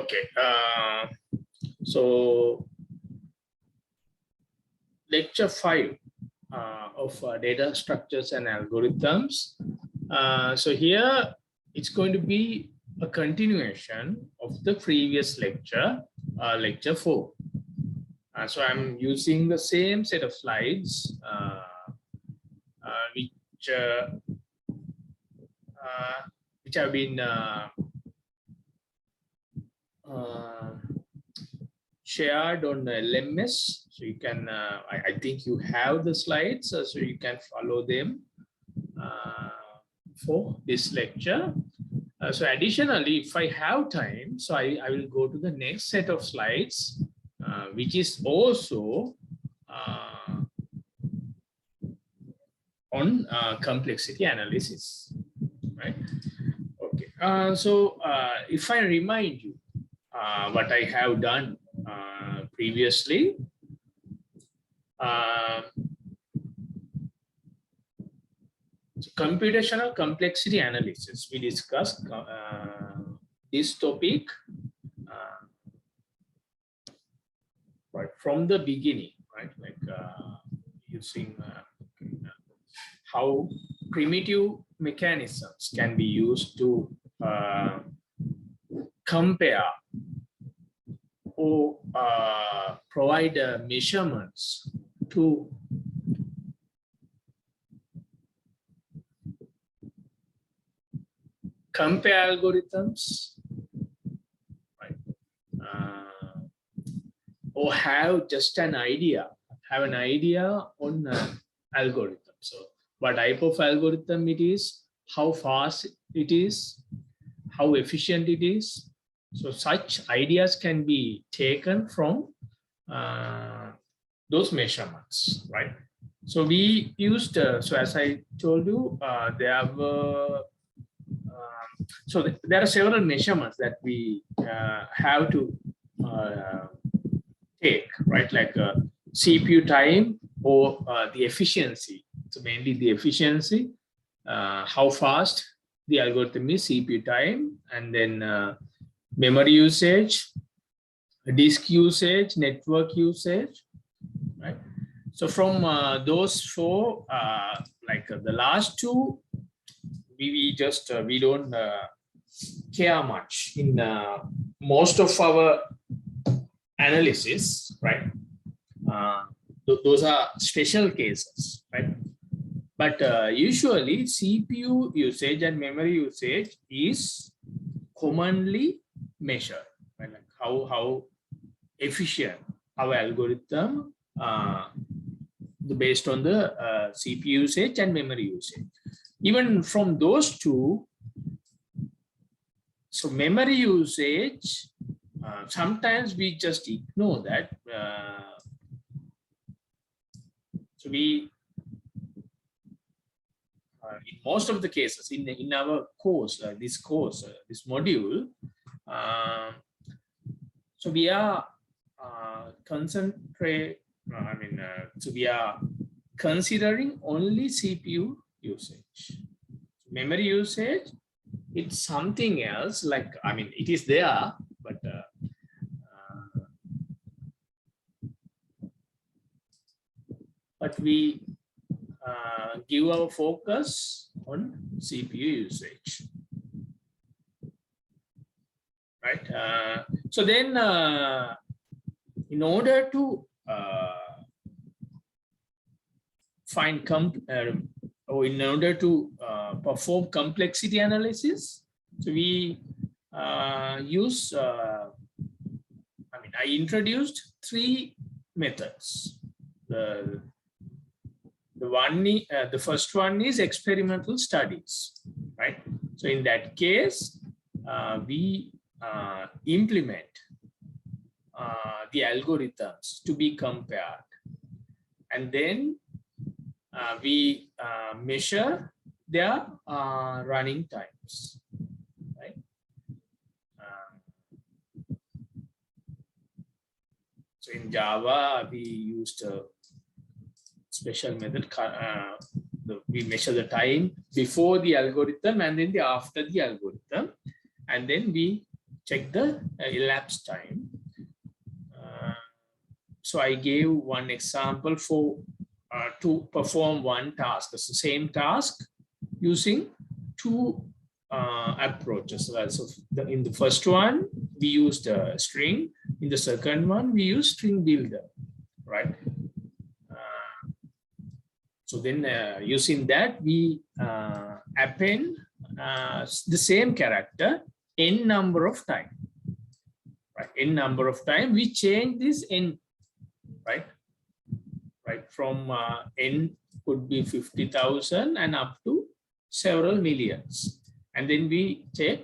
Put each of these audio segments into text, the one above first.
Okay. So lecture 5 of data structures and algorithms. So here it's going to be a continuation of the previous lecture, lecture 4. So I'm using the same set of slides which have been shared on LMS. So you can, I think you have the slides, so you can follow them for this lecture. So additionally, if I have time, so I will go to the next set of slides, which is also on complexity analysis, right? Okay. So if I remind you what I have done previously, so computational complexity analysis, we discussed this topic right from the beginning, right? Like using how primitive mechanisms can be used to compare or provide measurements to compare algorithms, right? Or have just an idea, on algorithm. So what type of algorithm it is, how fast it is, how efficient it is. So such ideas can be taken from those measurements, right? So we used, so as I told you, there were, so there are several measurements that we have to take, right? Like CPU time or the efficiency. So mainly the efficiency, how fast the algorithm is, CPU time, and then memory usage, disk usage, network usage, right? So from those four, like the last two, we just we don't care much in most of our analysis, right? Those are special cases, right? But usually CPU usage and memory usage is commonly measured, right? Like how efficient our algorithm based on the CPU usage and memory usage. Even from those two, so memory usage, sometimes we just ignore that. So we, in most of the cases, in our course, this module, so we are so we are considering only CPU usage. Memory usage, it's something else. Like, I mean, it is there, but we give our focus on CPU usage, right? So then, in order to or in order to perform complexity analysis, so we use, I introduced 3 methods. The first one is experimental studies, right? So in that case, we implement the algorithms to be compared, and then we measure their running times, right? So in Java, we used a special method. We measure the time before the algorithm and then after the algorithm, and then we check the elapsed time. So I gave one example for to perform one task. It's the same task using two approaches. So in the first one, we used a string. In the second one, we used string builder, right? So then using that, we append the same character n number of time, right? N number of time, we change this n, right? Right, from n could be 50,000 and up to several millions. And then we check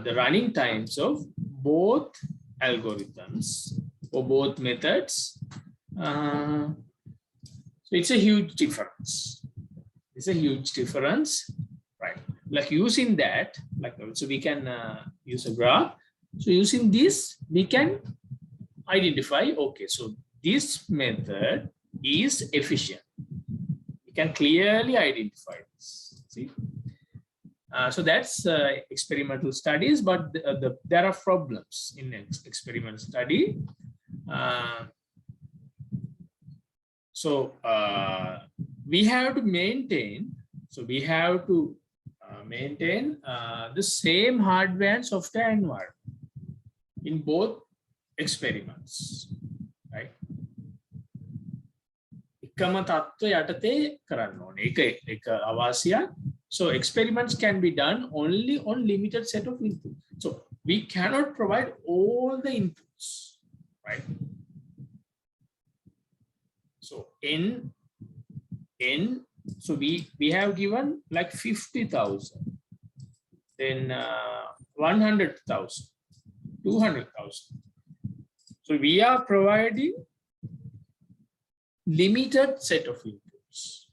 the running times of both algorithms or both methods. So it's a huge difference. It's a huge difference, right? Like using that, like so we can use a graph. So using this, we can identify, okay, so this method is efficient. We can clearly identify this. See, so that's experimental studies, but there are problems in experimental study. So we have to maintain. So we have to maintain the same hardware and software environment in both experiments, right? So experiments can be done only on limited set of inputs. So we cannot provide all the inputs, right? So so we have given like 50,000, then 100,000, 200,000. So we are providing limited set of inputs.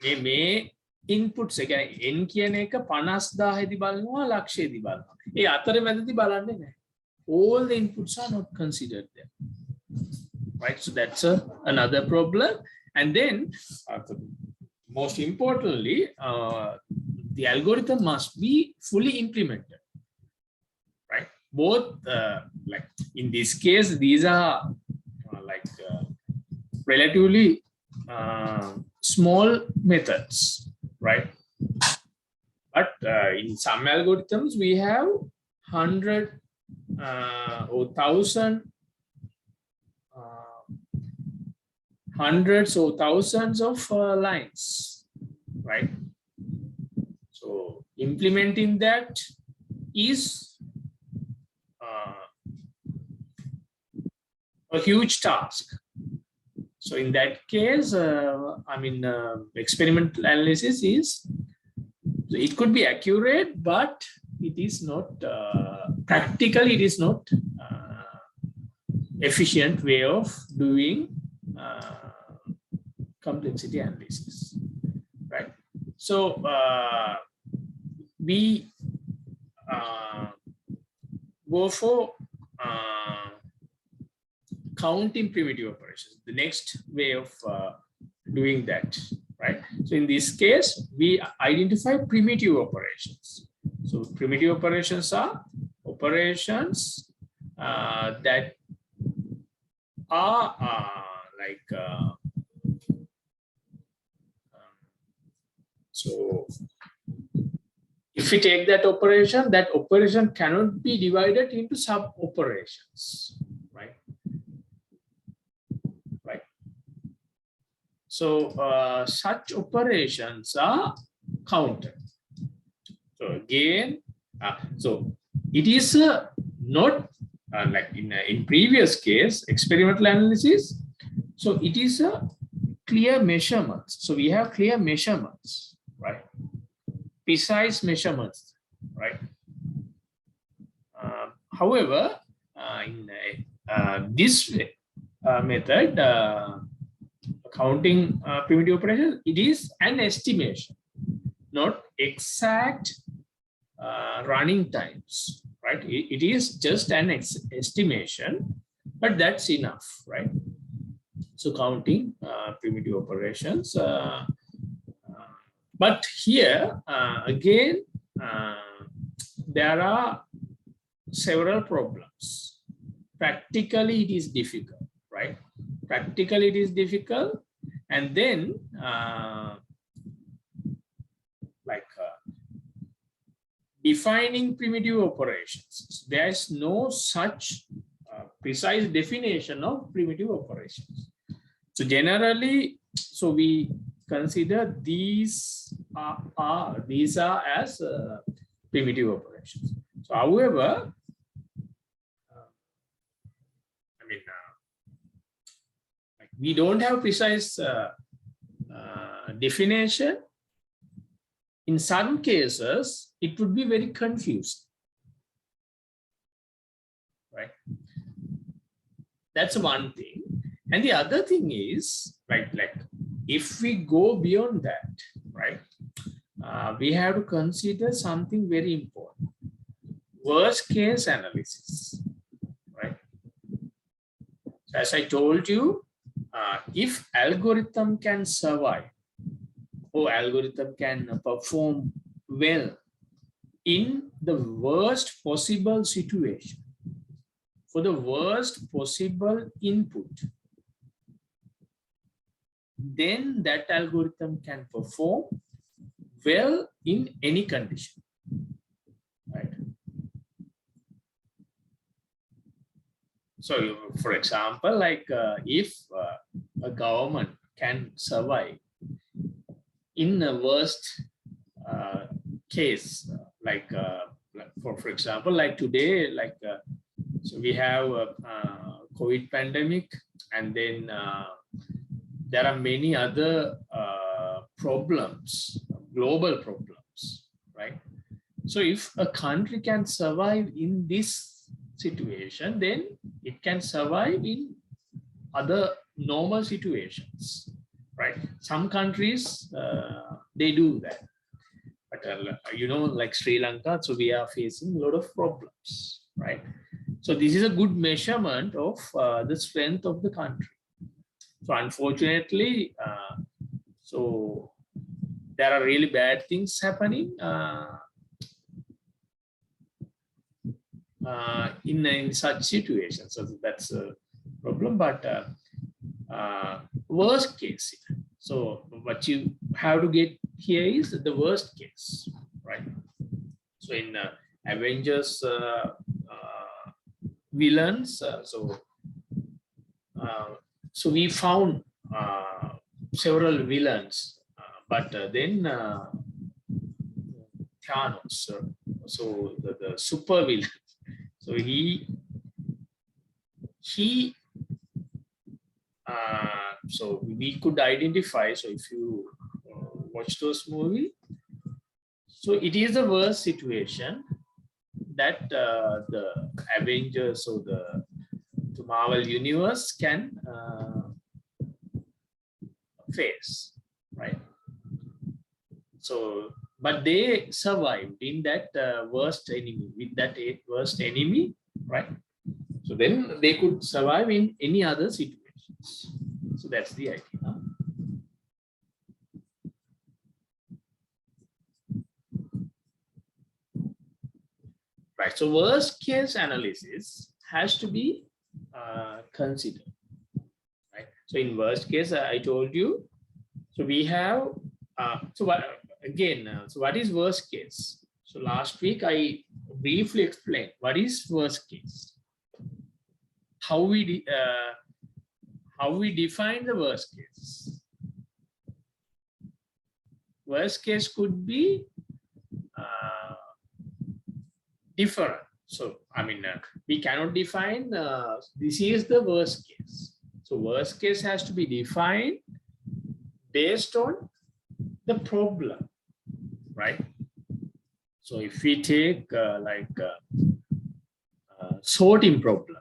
May inputs again n කියන එක 50,000 දී බලනවා ලක්ෂය දී බලනවා. ඒ අතර මැදදී බලන්නේ නැහැ. All the inputs are not considered there. Right, so that's another problem. And then most importantly, the algorithm must be fully implemented, right? Both like in this case, these are like relatively small methods, right? But in some algorithms we have 100 or 1,000 hundreds or thousands of lines, right? So implementing that is a huge task. So in that case, I mean, experimental analysis is, it could be accurate, but it is not practical. It is not efficient way of doing complexity analysis, right? So we go for counting primitive operations, the next way of doing that, right? So in this case, we identify primitive operations. So primitive operations are operations that are like so if we take that operation cannot be divided into sub operations, right? So such operations are counted. So again, so it is not like in previous case experimental analysis. So it is a clear measurements. So we have clear measurements, right? Precise measurements, right? However, in this method, counting primitive operations, it is an estimation, not exact running times, right? It is just an estimation, but that's enough, right? So counting primitive operations. But here, again, there are several problems. Practically, it is difficult, right? Practically, it is difficult. And then, defining primitive operations. There is no such precise definition of primitive operations. So generally, so we consider these are as primitive operations. So however, we don't have precise definition. In some cases, it would be very confusing, right? That's one thing. And the other thing is, right, like if we go beyond that, right, we have to consider something very important. Worst case analysis, right? So as I told you, if algorithm can survive, or algorithm can perform well in the worst possible situation, for the worst possible input, then that algorithm can perform well in any condition, right? So for example, like if a government can survive in the worst case, like for example, like today, like so we have a COVID pandemic, and then there are many other problems, global problems, right? So if a country can survive in this situation, then it can survive in other normal situations, right? Some countries, they do that. But, you know, like Sri Lanka, so we are facing a lot of problems, right? So this is a good measurement of the strength of the country. So unfortunately, so there are really bad things happening in such situations. So that's a problem. But worst case, so what you have to get here is the worst case, right? So in Avengers villains, so we found several villains, but then Thanos, so the super villain, so he so we could identify. So if you watch those movies, so it is the worst situation that the Avengers or the Marvel universe can face, right? So, but they survived in that worst enemy, with that worst enemy, right? So then they could survive in any other situations. So that's the idea. Right. So worst case analysis has to be considered. Right. So in worst case, I told you. So we have. So what again? So what is worst case? So last week I briefly explained what is worst case. How we define the worst case. Worst case could be different. So I mean, we cannot define this is the worst case. So worst case has to be defined based on the problem, right? So if we take sorting problem,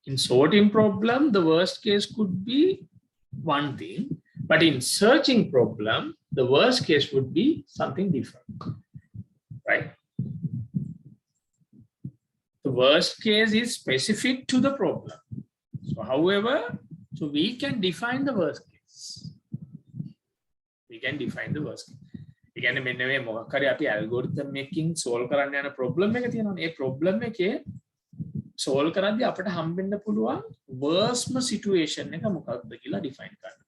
in sorting problem, the worst case could be one thing, but in searching problem, the worst case would be something different, right? The worst case is specific to the problem. So however, so we can define the worst case. We can define the worst case. Again, මෙන්න මේ මොකක් හරි අපි algorithm එකකින් solve කරන්න යන problem එක තියෙනවානේ. ඒ problem එකේ solve කරද්දී අපිට හම්බෙන්න පුළුවන් worst situation එක මොකක්ද කියලා define කරන්න.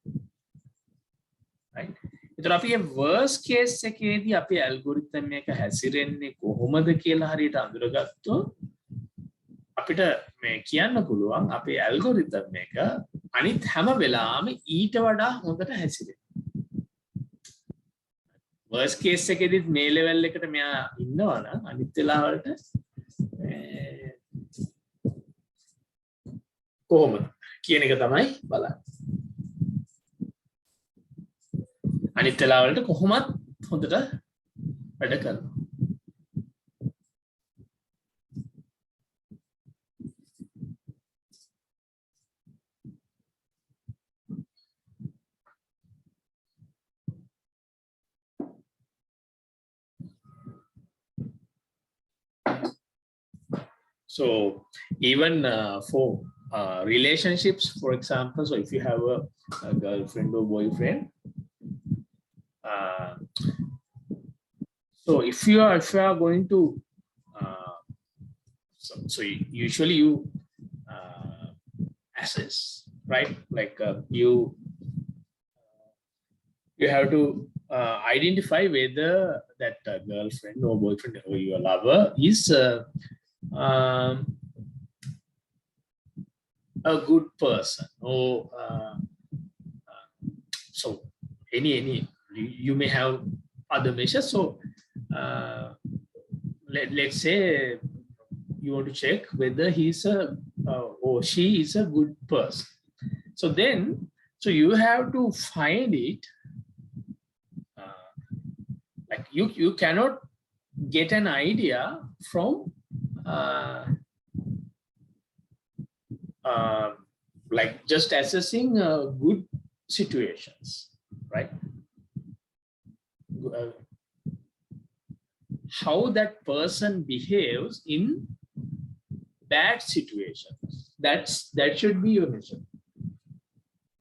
Right? ඒතර අපි මේ worst case එකේදී අපේ algorithm එක හැසිරෙන්නේ කොහොමද කියලා හරියට අඳුරගත්තොත් අපිට මේ කියන්න පුළුවන් අපේ algorithm එක අනිත් හැම වෙලාවෙම ඊට වඩා හොඳට හැසිරෙනවා. worst case එකේදී මේ level එකට මෙයා ඉන්නවා නම් අනිත් වෙලාවලට කොහොමද කියන එක තමයි බලන්නේ. අනිත් වෙලාවලට කොහොමත් හොඳට වැඩ කරනවා. So even for relationships, for example, so if you have a girlfriend or boyfriend, so if you are going to so usually you assess, right? Like you have to identify whether that girlfriend or boyfriend or your lover is a good person, or so any you may have other measures. So let's say you want to check whether he's a or she is a good person. So then you have to find it, like you cannot get an idea from like just assessing good situations, right? How that person behaves in bad situations, that should be your measure.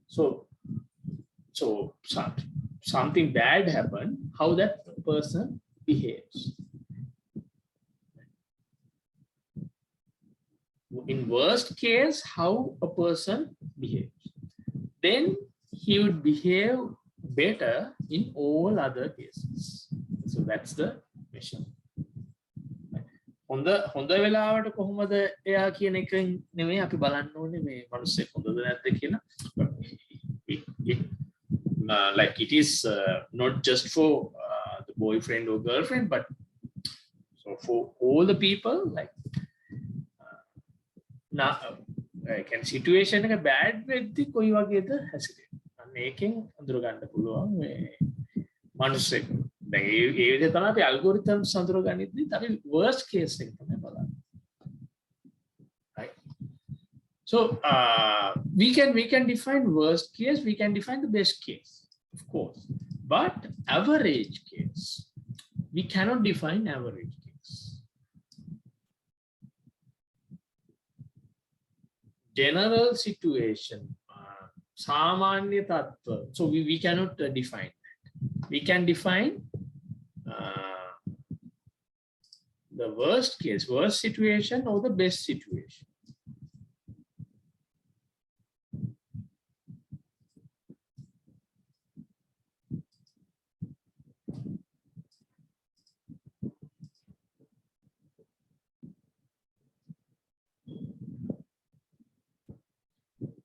So something bad happened, how that person behaves. In worst case, how a person behaves, then he would behave better in all other cases. So that's the mission. හොඳ වෙලාවට කොහොමද එයා කියන එක නෙමෙයි අපි බලන්න ඕනේ මේ මිනිස්සෙක් හොඳද නැද්ද කියලා. Like it is not just for the boyfriend or girlfriend, but so for all the people, like can situation එක bad වෙද්දි කොයි වගේද හැසිරෙන්නේ. අන්න ඒකෙන් අඳුර ගන්න පුළුවන් මේ මිනිස්සෙක්. දැන් ඒ විදිහට තමයි අපි algorithms අඳුර ගන්නෙද්දි අපි worst case එක තමයි බලන්නේ. Right? So we can define worst case, we can define the best case, of course. But average case, we cannot define average case. General situation, samanya tattva, so we cannot define that. We can define the worst case, worst situation, or the best situation.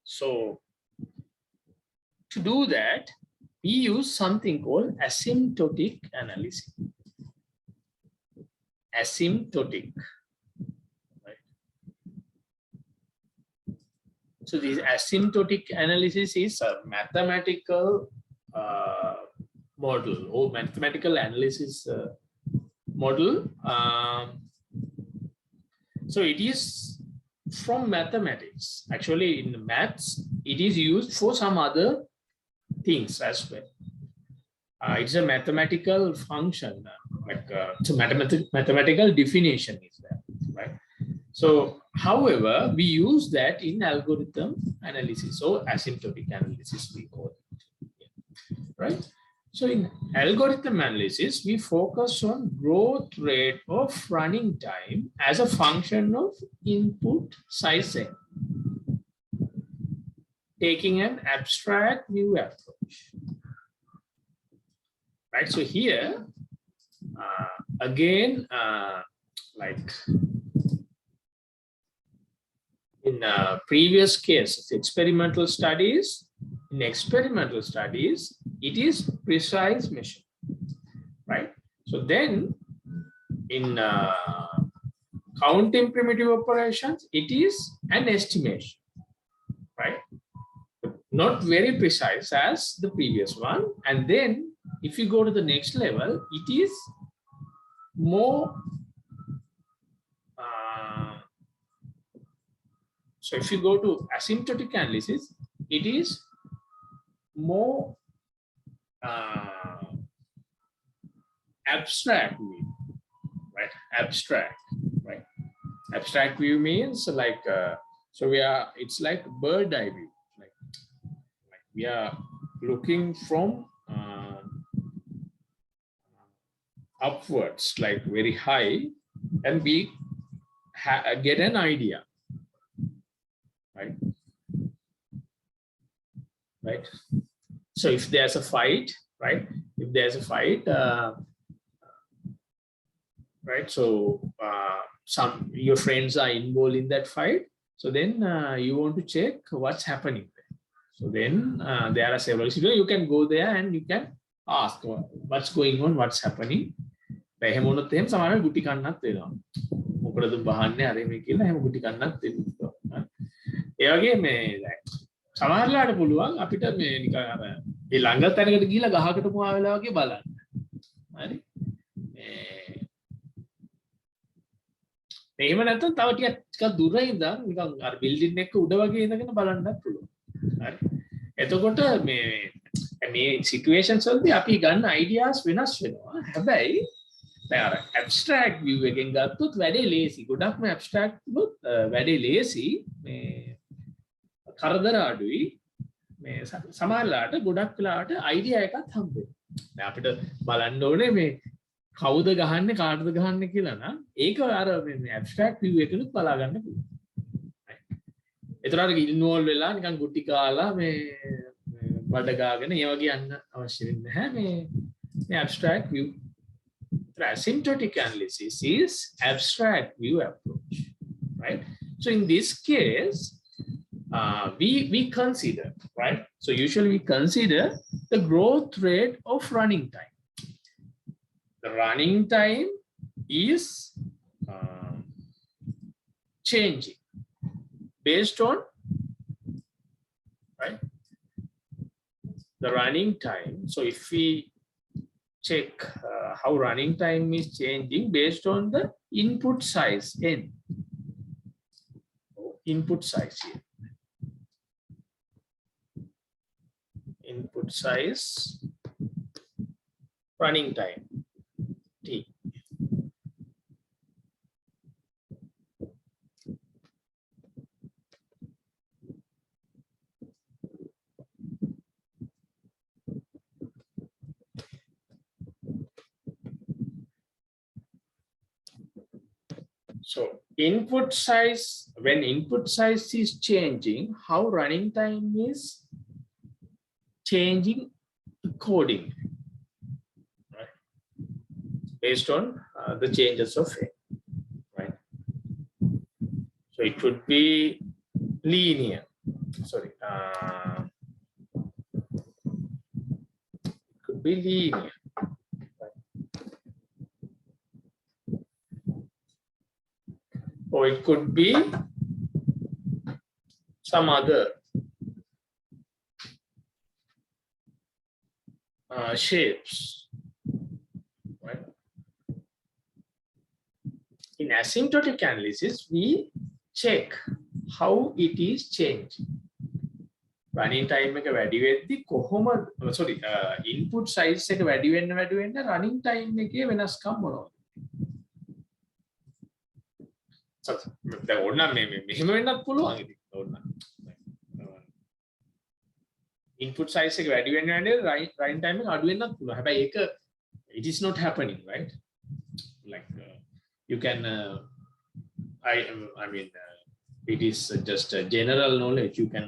So to do that, we use something called asymptotic analysis. Asymptotic. Right? So this asymptotic analysis is a mathematical model or mathematical analysis model. So it is from mathematics. Actually, in the maths, it is used for some other things as well. It's a mathematical function, like it's a mathematical definition is there, right? So, however, we use that in algorithm analysis or asymptotic analysis, we call it, right? So in algorithm analysis, we focus on growth rate of running time as a function of input size n, taking an abstract view approach. Right, so here, again, like in previous cases, experimental studies, it is precise measure, right? So then in counting primitive operations, it is an estimation, right? Not very precise as the previous one. And then if you go to the next level, it is more so if you go to asymptotic analysis, it is more abstract view, right? Abstract view means like so it's like bird eye view, like we are looking from upwards, like very high, and we get an idea, right? So if there's a fight, right? If there's a fight, right? So some your friends are involved in that fight. So then you want to check what's happening there. So then there are several situations. You can go there and you can ask what's going on, what's happening. එහෙම වුණොත් එහෙම සමහරවිට ගුටි කන්නත් වෙනවා. මොකටද බහන්නේ අර මේ කියලා එහෙම ගුටි කන්නත් වෙනවා. ඒ වගේ මේ සමහරලාට පුළුවන් අපිට මේ නිකන් අර ඒ ළඟ තැනකට ගිහිල්ලා ගහකට මුවා වෙලා වගේ බලන්න. හරි? එහෙම නැත්නම් තව ටිකක් දුර ඉඳන් නිකන් අර බිල්ඩින් එක උඩ වගේ ඉඳගෙන බලන්නත් පුළුවන්. හරි. එතකොට මේ සිටුේෂන්ස් වලදී අපි ගන්න අයිඩියාස් වෙනස් වෙනවා. හැබැයි දැන් අර ඇබ්ස්ට්‍රැක්ට් view එකෙන් ගත්තොත් වැඩේ ලේසි. ගොඩක්ම ඇබ්ස්ට්‍රැක්ට් වුත් වැඩේ ලේසි. මේ කරදර අඩුයි. මේ සමහරලාට ගොඩක් වෙලාවට අයිඩියා එකක් හම්බෙනවා. දැන් අපිට බලන්න ඕනේ මේ කවුද ගහන්නේ කාටද ගහන්නේ කියලා නම් ඒක අර මේ ඇබ්ස්ට්‍රැක්ට් view එකනුත් බලා ගන්න පුළුවන්. ඒතරාට ඉන්වෝල්ව් වෙලා නිකන් ගුටි කාලා මේ බඩ ගාගෙන ඒ වගේ යන්න අවශ්‍ය වෙන්නේ නැහැ මේ abstract view. The asymptotic analysis is abstract view approach, right? So in this case, we consider, right? So usually we consider the growth rate of running time. The running time is changing based on, right? The running time. So if we check how running time is changing based on the input size n. Input size here. Input size, running time t. So input size, when input size is changing, how running time is changing accordingly, right? Based on the changes of n, right? So it could be linear. Sorry, it could be linear. Or it could be some other shapes, right? In asymptotic analysis, we check how it is changing. Running time එක වැඩි වෙද්දි කොහොමද sorry input size එක වැඩි වෙන්න running time එකේ වෙනස්කම් මොනවද? දැන් ඕන මෙහෙම වෙන්නත් පුළුවන් ඉතින් ඕන input size එක වැඩි වෙන්න යන්නේ running time එක අඩු වෙන්නත් පුළුවන්. හැබැයි ඒක it is not happening, right? Like you can I mean it is just a general knowledge. You can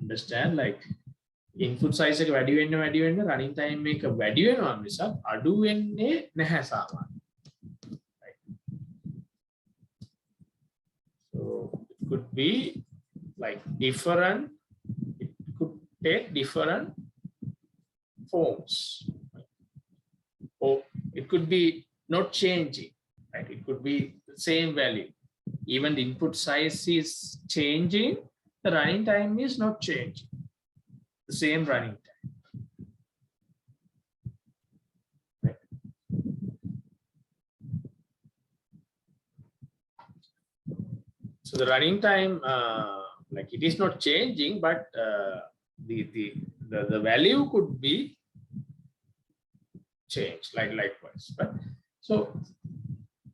understand like input size එක වැඩි වෙන්න running time එක වැඩි වෙනවා මිසක් අඩු වෙන්නේ නැහැ සාමාන්‍යයෙන්. Right? So it could be like different, it could take different forms, or it could be not changing, right? It could be the same value. Even the input size is changing, the running time is not changing. The same running time. Right? So the running time, like it is not changing, but the value could be changed, like likewise. But so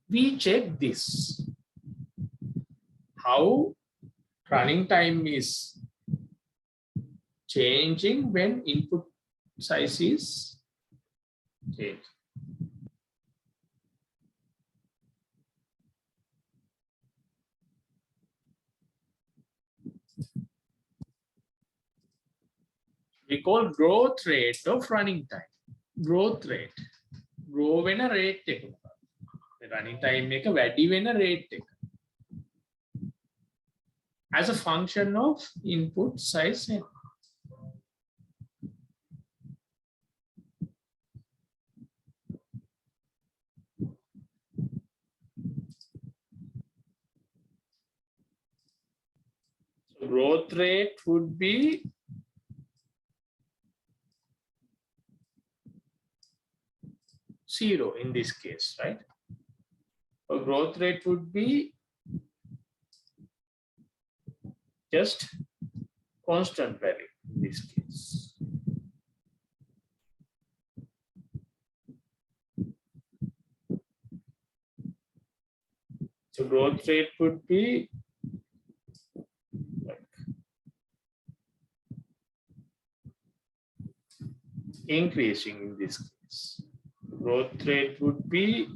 we check this, how running time is changing when input size is changed. We call growth rate of running time. Growth rate. Grow when a rate එක. Running time එක වැඩි වෙන rate එක. As a function of input size n. So growth rate would be zero in this case, right? So growth rate would be just constant value in this case. So growth rate would be like increasing in this case. Growth rate would be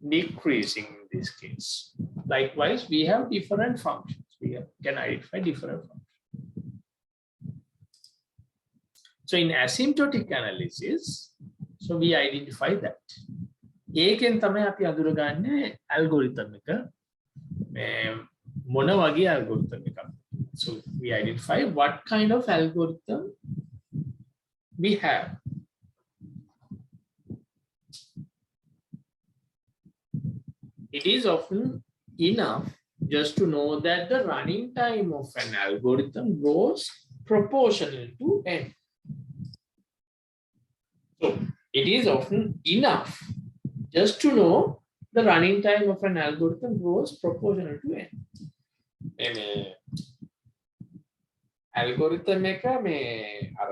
decreasing in this case. Likewise, we have different functions. We can identify different functions. So in asymptotic analysis, so we identify that. ඒකෙන් තමයි අපි අඳුරගන්නේ algorithm එක මොන වගේ algorithm එකක්ද. So we identify what kind of algorithm we have. It is often enough just to know that the running time of an algorithm grows proportional to n. So it is often enough just to know the running time of an algorithm grows proportional to n. Algorithm එක මේ අර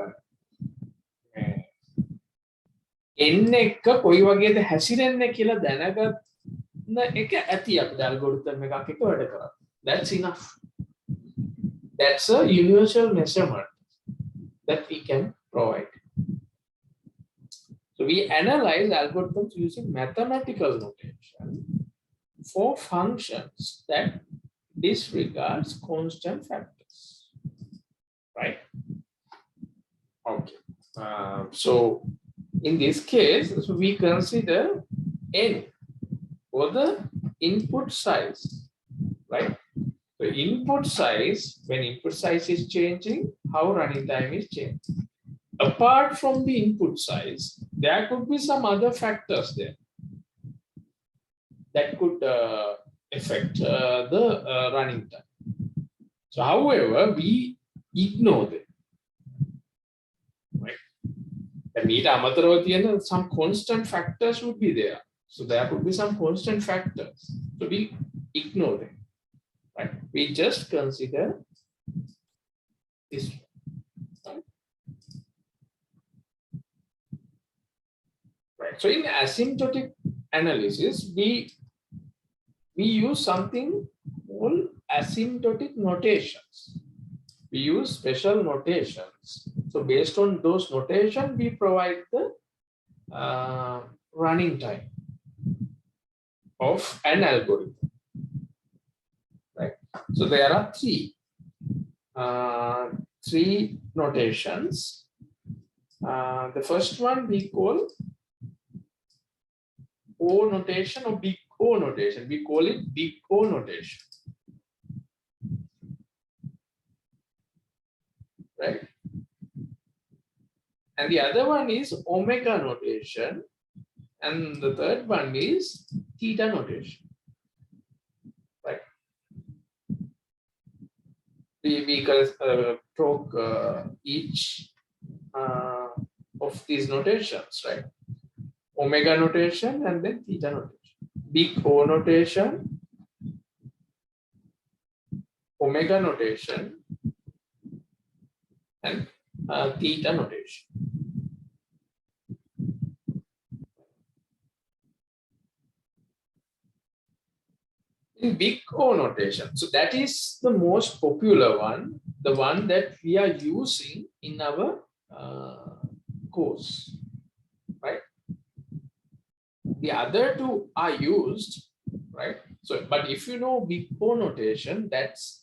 n එක කොයි වගේද හැසිරෙන්නේ කියලා දැනගත් එක ඇති අපේ algorithm එකක් එක වැඩ කරා. That's enough. That's a universal measurement that we can provide. So we analyze algorithms using mathematical notation for functions that disregards constant factors. Right? Okay. So in this case, so we consider n or the input size, right? So input size, when input size is changing, how running time is changing. Apart from the input size, there could be some other factors there that could affect the running time. So however, we ignore them, right? And some constant factors would be there. So there could be some constant factors. So we ignore them, right? We just consider this. Right. So in asymptotic analysis, we use something called asymptotic notations. we use special notations. So based on those notation, we provide the running time of an algorithm. Right. So there are three notations. The first one we call O notation or big O notation. We call it big O notation. Right. And the other one is omega notation. And the third one is theta notation. Right. We can talk each of these notations, right? Omega notation and then theta notation. Big O notation, omega notation, and theta notation. In big O notation, so that is the most popular one, the one that we are using in our course, right? The other two are used, right? So, but if you know big O notation, that's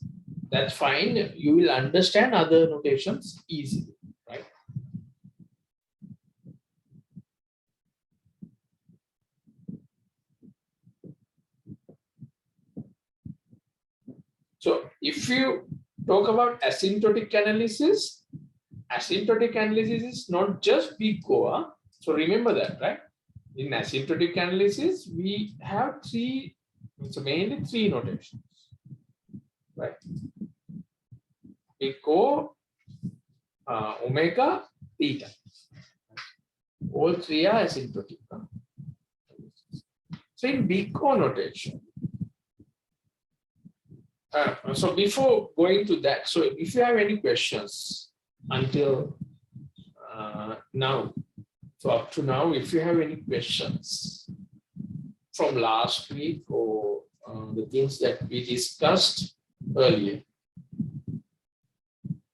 fine. You will understand other notations easily, right? So if you talk about asymptotic analysis is not just big O. So remember that, right? In asymptotic analysis, we have mainly three notations, right? Big O, omega, theta. All three are asymptotic. So in big O notation, so before going to that, so if you have any questions until now, so up to now, if you have any questions from last week or the things that we discussed earlier,